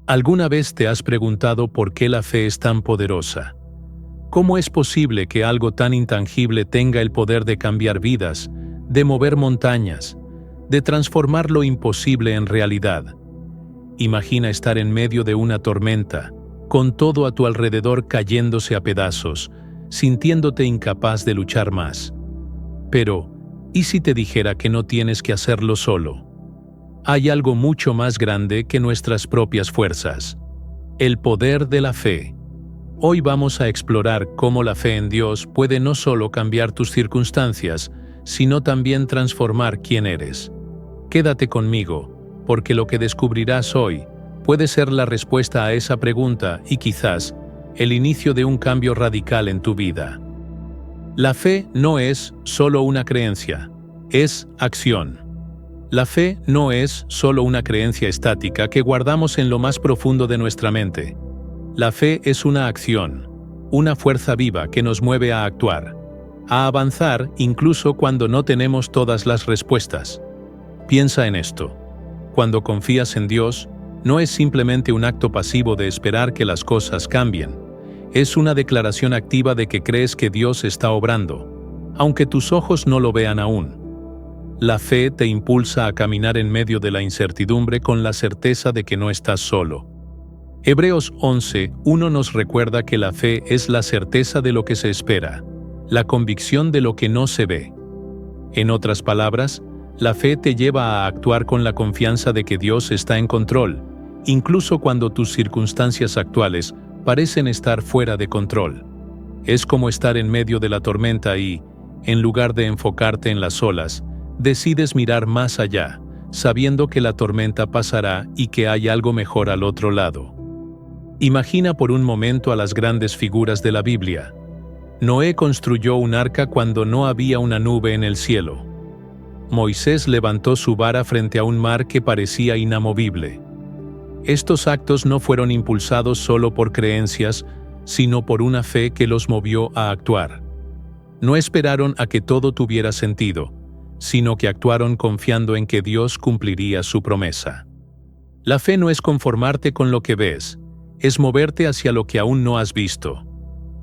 ¿Alguna vez te has preguntado por qué la fe es tan poderosa? ¿Cómo es posible que algo tan intangible tenga el poder de cambiar vidas, de mover montañas, de transformar lo imposible en realidad? Imagina estar en medio de una tormenta, con todo a tu alrededor cayéndose a pedazos, sintiéndote incapaz de luchar más. Pero, ¿y si te dijera que no tienes que hacerlo solo? Hay algo mucho más grande que nuestras propias fuerzas: el poder de la fe. Hoy vamos a explorar cómo la fe en Dios puede no solo cambiar tus circunstancias, sino también transformar quién eres. Quédate conmigo, porque lo que descubrirás hoy puede ser la respuesta a esa pregunta y quizás el inicio de un cambio radical en tu vida. La fe no es solo una creencia, es acción. La fe no es solo una creencia estática que guardamos en lo más profundo de nuestra mente. La fe es una acción, una fuerza viva que nos mueve a actuar, a avanzar incluso cuando no tenemos todas las respuestas. Piensa en esto. Cuando confías en Dios, no es simplemente un acto pasivo de esperar que las cosas cambien. Es una declaración activa de que crees que Dios está obrando, aunque tus ojos no lo vean aún. La fe te impulsa a caminar en medio de la incertidumbre con la certeza de que no estás solo. Hebreos 11:1 nos recuerda que la fe es la certeza de lo que se espera, la convicción de lo que no se ve. En otras palabras, la fe te lleva a actuar con la confianza de que Dios está en control, incluso cuando tus circunstancias actuales parecen estar fuera de control. Es como estar en medio de la tormenta y, en lugar de enfocarte en las olas, decides mirar más allá, sabiendo que la tormenta pasará y que hay algo mejor al otro lado. Imagina por un momento a las grandes figuras de la Biblia. Noé construyó un arca cuando no había una nube en el cielo. Moisés levantó su vara frente a un mar que parecía inamovible. Estos actos no fueron impulsados solo por creencias, sino por una fe que los movió a actuar. No esperaron a que todo tuviera sentido, sino que actuaron confiando en que Dios cumpliría su promesa. La fe no es conformarte con lo que ves, es moverte hacia lo que aún no has visto.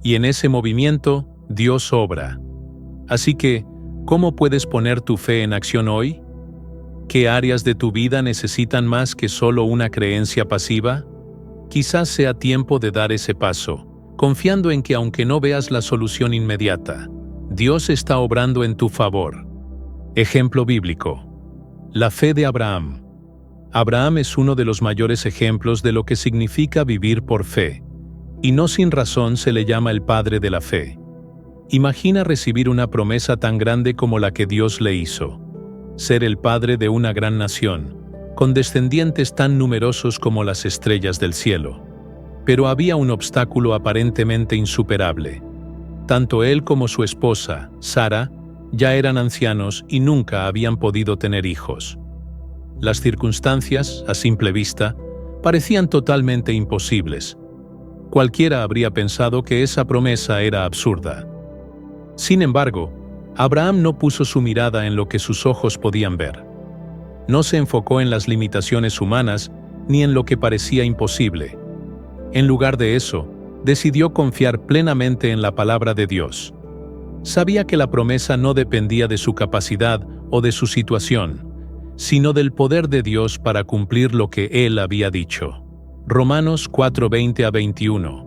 Y en ese movimiento, Dios obra. Así que, ¿cómo puedes poner tu fe en acción hoy? ¿Qué áreas de tu vida necesitan más que solo una creencia pasiva? Quizás sea tiempo de dar ese paso, confiando en que aunque no veas la solución inmediata, Dios está obrando en tu favor. Ejemplo bíblico. La fe de Abraham. Abraham es uno de los mayores ejemplos de lo que significa vivir por fe, y no sin razón se le llama el padre de la fe. Imagina recibir una promesa tan grande como la que Dios le hizo: ser el padre de una gran nación, con descendientes tan numerosos como las estrellas del cielo. Pero había un obstáculo aparentemente insuperable. Tanto él como su esposa, Sara, ya eran ancianos y nunca habían podido tener hijos. Las circunstancias, a simple vista, parecían totalmente imposibles. Cualquiera habría pensado que esa promesa era absurda. Sin embargo, Abraham no puso su mirada en lo que sus ojos podían ver. No se enfocó en las limitaciones humanas ni en lo que parecía imposible. En lugar de eso, decidió confiar plenamente en la palabra de Dios. Sabía que la promesa no dependía de su capacidad o de su situación, sino del poder de Dios para cumplir lo que Él había dicho. Romanos 4:20-21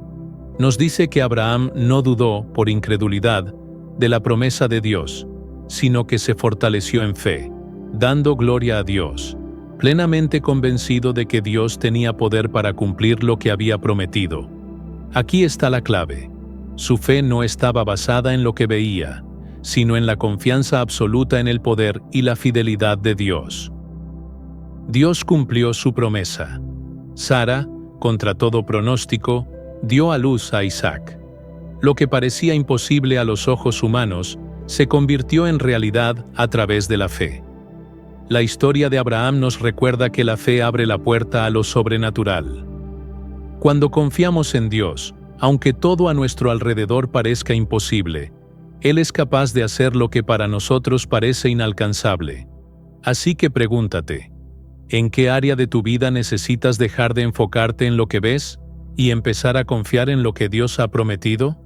nos dice que Abraham no dudó, por incredulidad, de la promesa de Dios, sino que se fortaleció en fe, dando gloria a Dios, plenamente convencido de que Dios tenía poder para cumplir lo que había prometido. Aquí está la clave. Su fe no estaba basada en lo que veía, sino en la confianza absoluta en el poder y la fidelidad de Dios. Dios cumplió su promesa. Sara, contra todo pronóstico, dio a luz a Isaac. Lo que parecía imposible a los ojos humanos se convirtió en realidad a través de la fe. La historia de Abraham nos recuerda que la fe abre la puerta a lo sobrenatural. Cuando confiamos en Dios, aunque todo a nuestro alrededor parezca imposible, Él es capaz de hacer lo que para nosotros parece inalcanzable. Así que pregúntate, ¿En qué área de tu vida necesitas dejar de enfocarte en lo que ves y empezar a confiar en lo que Dios ha prometido?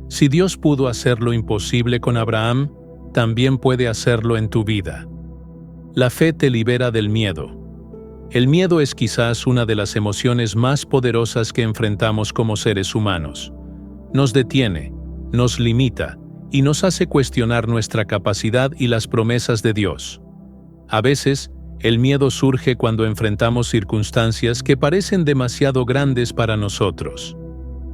Si Dios pudo hacer lo imposible con Abraham, también puede hacerlo en tu vida. La fe te libera del miedo. El miedo es quizás una de las emociones más poderosas que enfrentamos como seres humanos. Nos detiene, nos limita y nos hace cuestionar nuestra capacidad y las promesas de Dios. A veces, el miedo surge cuando enfrentamos circunstancias que parecen demasiado grandes para nosotros.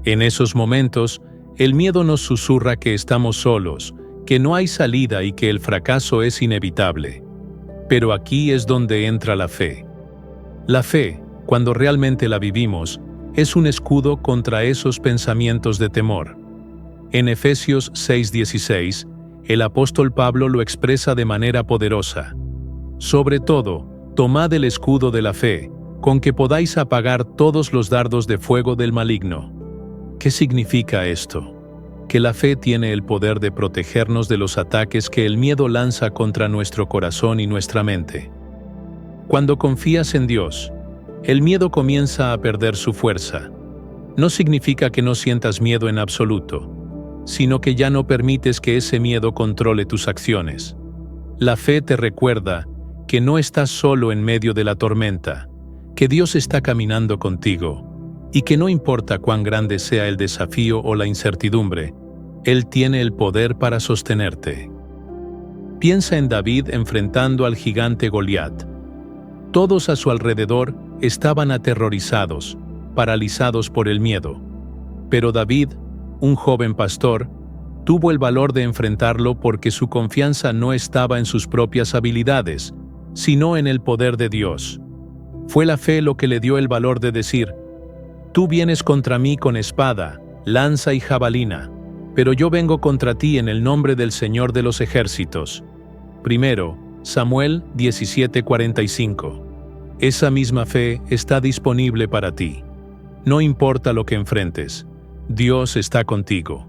En esos momentos, el miedo nos susurra que estamos solos, que no hay salida y que el fracaso es inevitable. Pero aquí es donde entra la fe. La fe, cuando realmente la vivimos, es un escudo contra esos pensamientos de temor. En Efesios 6:16, el apóstol Pablo lo expresa de manera poderosa. Sobre todo, tomad el escudo de la fe, con que podáis apagar todos los dardos de fuego del maligno. ¿Qué significa esto? Que la fe tiene el poder de protegernos de los ataques que el miedo lanza contra nuestro corazón y nuestra mente. Cuando confías en Dios, el miedo comienza a perder su fuerza. No significa que no sientas miedo en absoluto, sino que ya no permites que ese miedo controle tus acciones. La fe te recuerda que no estás solo en medio de la tormenta, que Dios está caminando contigo, y que no importa cuán grande sea el desafío o la incertidumbre, Él tiene el poder para sostenerte. Piensa en David enfrentando al gigante Goliat. Todos a su alrededor estaban aterrorizados, paralizados por el miedo. Pero David, un joven pastor, tuvo el valor de enfrentarlo porque su confianza no estaba en sus propias habilidades, sino en el poder de Dios. Fue la fe lo que le dio el valor de decir: «Tú vienes contra mí con espada, lanza y jabalina, pero yo vengo contra ti en el nombre del Señor de los ejércitos». 1 Samuel 17:45. Esa misma fe está disponible para ti. No importa lo que enfrentes, Dios está contigo.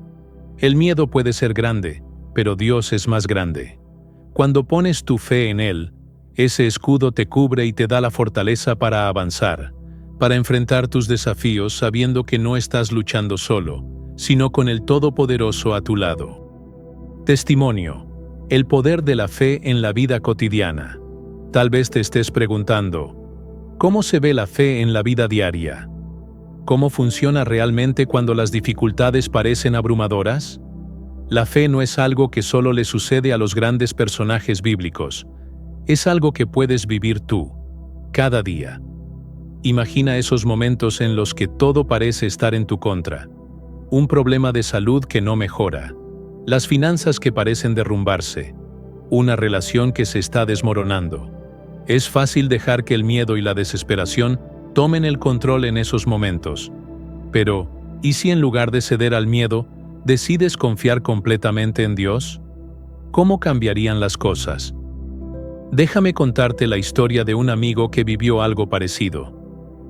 El miedo puede ser grande, pero Dios es más grande. Cuando pones tu fe en Él, ese escudo te cubre y te da la fortaleza para avanzar, para enfrentar tus desafíos sabiendo que no estás luchando solo, sino con el Todopoderoso a tu lado. Testimonio: el poder de la fe en la vida cotidiana. Tal vez te estés preguntando, ¿cómo se ve la fe en la vida diaria? ¿Cómo funciona realmente cuando las dificultades parecen abrumadoras? La fe no es algo que solo le sucede a los grandes personajes bíblicos. Es algo que puedes vivir tú, cada día. Imagina esos momentos en los que todo parece estar en tu contra. Un problema de salud que no mejora. Las finanzas que parecen derrumbarse. Una relación que se está desmoronando. Es fácil dejar que el miedo y la desesperación tomen el control en esos momentos. Pero, ¿y si en lugar de ceder al miedo, decides confiar completamente en Dios? ¿Cómo cambiarían las cosas? Déjame contarte la historia de un amigo que vivió algo parecido.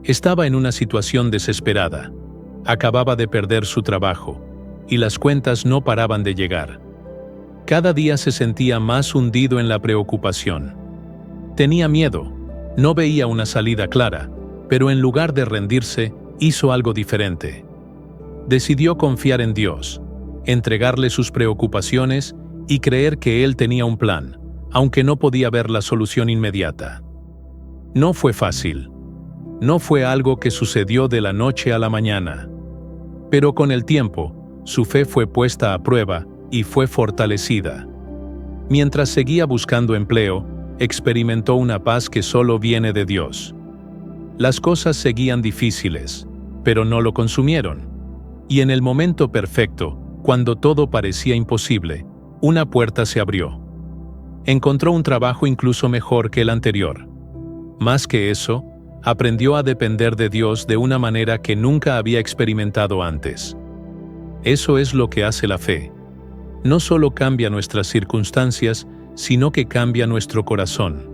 Estaba en una situación desesperada. Acababa de perder su trabajo, y las cuentas no paraban de llegar. Cada día se sentía más hundido en la preocupación. Tenía miedo, no veía una salida clara, pero en lugar de rendirse, hizo algo diferente. Decidió confiar en Dios, entregarle sus preocupaciones y creer que Él tenía un plan, aunque no podía ver la solución inmediata. No fue fácil. No fue algo que sucedió de la noche a la mañana. Pero con el tiempo, su fe fue puesta a prueba y fue fortalecida. Mientras seguía buscando empleo, experimentó una paz que solo viene de Dios. Las cosas seguían difíciles, pero no lo consumieron. Y en el momento perfecto, cuando todo parecía imposible, una puerta se abrió. Encontró un trabajo incluso mejor que el anterior. Más que eso, aprendió a depender de Dios de una manera que nunca había experimentado antes. Eso es lo que hace la fe. No solo cambia nuestras circunstancias, sino que cambia nuestro corazón.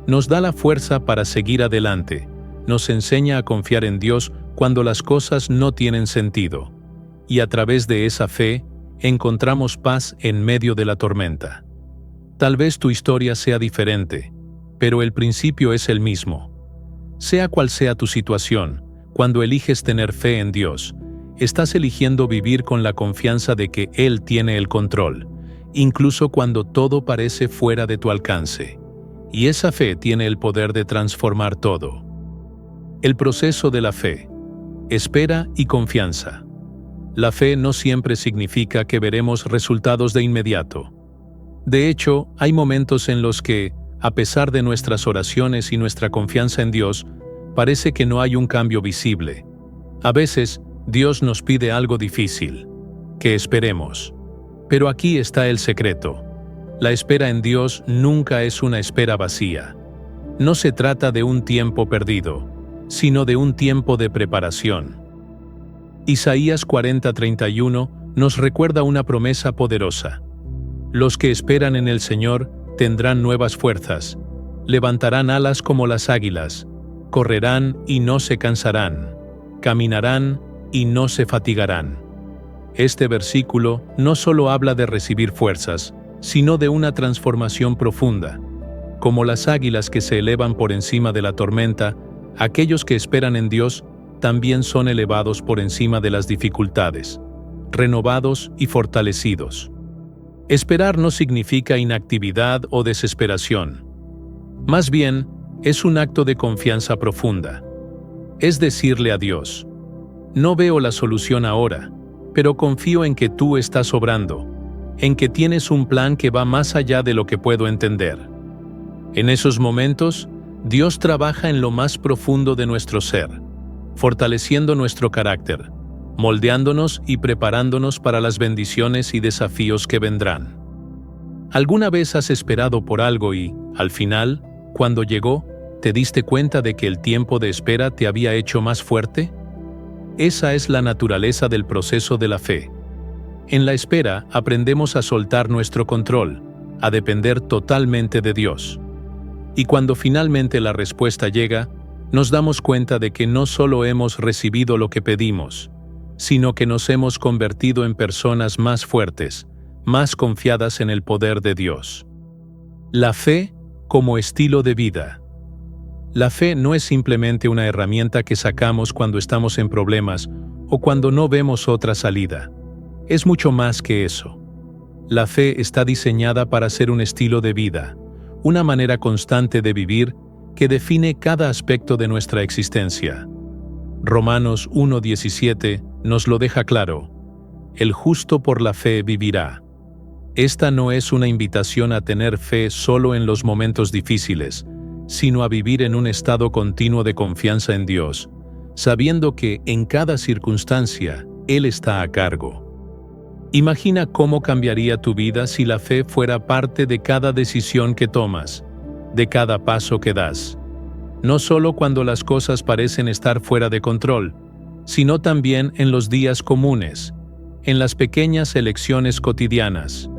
Nos da la fuerza para seguir adelante, nos enseña a confiar en Dios cuando las cosas no tienen sentido. Y a través de esa fe, encontramos paz en medio de la tormenta. Tal vez tu historia sea diferente. pero el principio es el mismo. Sea cual sea tu situación, cuando eliges tener fe en Dios, estás eligiendo vivir con la confianza de que Él tiene el control, incluso cuando todo parece fuera de tu alcance. Y esa fe tiene el poder de transformar todo. El proceso de la fe. Espera y confianza. La fe no siempre significa que veremos resultados de inmediato. De hecho, hay momentos en los que, a pesar de nuestras oraciones y nuestra confianza en Dios, parece que no hay un cambio visible. A veces, Dios nos pide algo difícil, que esperemos. Pero aquí está el secreto. La espera en Dios nunca es una espera vacía. No se trata de un tiempo perdido, sino de un tiempo de preparación. Isaías 40:31 nos recuerda una promesa poderosa. Los que esperan en el Señor tendrán nuevas fuerzas, levantarán alas como las águilas, correrán y no se cansarán, caminarán y no se fatigarán. Este versículo no solo habla de recibir fuerzas, sino de una transformación profunda. Como las águilas que se elevan por encima de la tormenta, aquellos que esperan en Dios también son elevados por encima de las dificultades, renovados y fortalecidos. Esperar no significa inactividad o desesperación. Más bien, es un acto de confianza profunda. Es decirle a Dios: no veo la solución ahora, pero confío en que tú estás obrando, en que tienes un plan que va más allá de lo que puedo entender. En esos momentos, Dios trabaja en lo más profundo de nuestro ser, fortaleciendo nuestro carácter, moldeándonos y preparándonos para las bendiciones y desafíos que vendrán. ¿Alguna vez has esperado por algo y, al final, cuando llegó, te diste cuenta de que el tiempo de espera te había hecho más fuerte? Esa es la naturaleza del proceso de la fe. En la espera aprendemos a soltar nuestro control, a depender totalmente de Dios. Y cuando finalmente la respuesta llega, nos damos cuenta de que no solo hemos recibido lo que pedimos, sino que nos hemos convertido en personas más fuertes, más confiadas en el poder de Dios. La fe como estilo de vida. La fe no es simplemente una herramienta que sacamos cuando estamos en problemas o cuando no vemos otra salida. Es mucho más que eso. La fe está diseñada para ser un estilo de vida, una manera constante de vivir que define cada aspecto de nuestra existencia. Romanos 1:17 nos lo deja claro: el justo por la fe vivirá. Esta no es una invitación a tener fe solo en los momentos difíciles, sino a vivir en un estado continuo de confianza en Dios, sabiendo que en cada circunstancia Él está a cargo. Imagina cómo cambiaría tu vida si la fe fuera parte de cada decisión que tomas, de cada paso que das. No solo cuando las cosas parecen estar fuera de control, sino también en los días comunes, en las pequeñas elecciones cotidianas.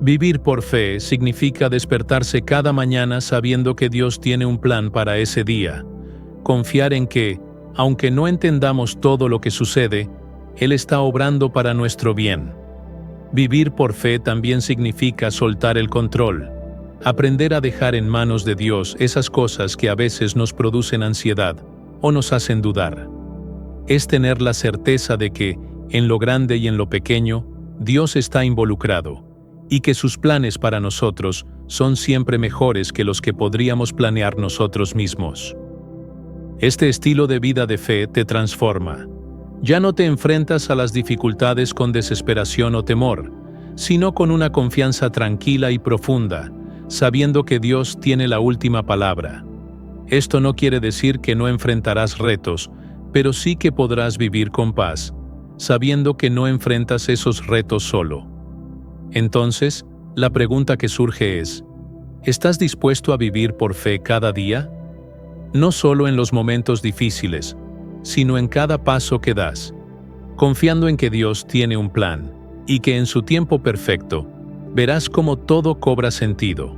Vivir por fe significa despertarse cada mañana sabiendo que Dios tiene un plan para ese día, confiar en que, aunque no entendamos todo lo que sucede, Él está obrando para nuestro bien. Vivir por fe también significa soltar el control, aprender a dejar en manos de Dios esas cosas que a veces nos producen ansiedad o nos hacen dudar. Es tener la certeza de que, en lo grande y en lo pequeño, Dios está involucrado, y que sus planes para nosotros son siempre mejores que los que podríamos planear nosotros mismos. Este estilo de vida de fe te transforma. Ya no te enfrentas a las dificultades con desesperación o temor, sino con una confianza tranquila y profunda, sabiendo que Dios tiene la última palabra. Esto no quiere decir que no enfrentarás retos, pero sí que podrás vivir con paz, sabiendo que no enfrentas esos retos solo. Entonces, la pregunta que surge es: ¿estás dispuesto a vivir por fe cada día? No solo en los momentos difíciles, sino en cada paso que das, confiando en que Dios tiene un plan, y que en su tiempo perfecto, verás cómo todo cobra sentido.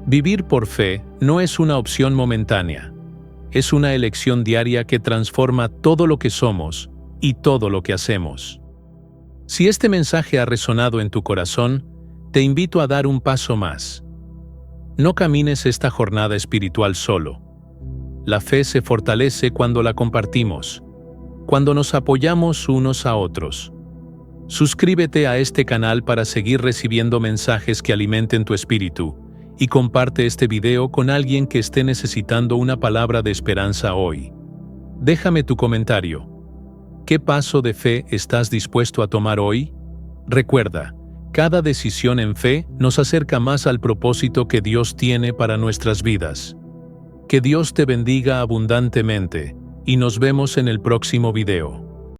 Vivir por fe no es una opción momentánea, es una elección diaria que transforma todo lo que somos y todo lo que hacemos. Si este mensaje ha resonado en tu corazón, te invito a dar un paso más. No camines esta jornada espiritual solo. La fe se fortalece cuando la compartimos, cuando nos apoyamos unos a otros. Suscríbete a este canal para seguir recibiendo mensajes que alimenten tu espíritu y comparte este video con alguien que esté necesitando una palabra de esperanza hoy. Déjame tu comentario. ¿Qué paso de fe estás dispuesto a tomar hoy? Recuerda, cada decisión en fe nos acerca más al propósito que Dios tiene para nuestras vidas. Que Dios te bendiga abundantemente y nos vemos en el próximo video.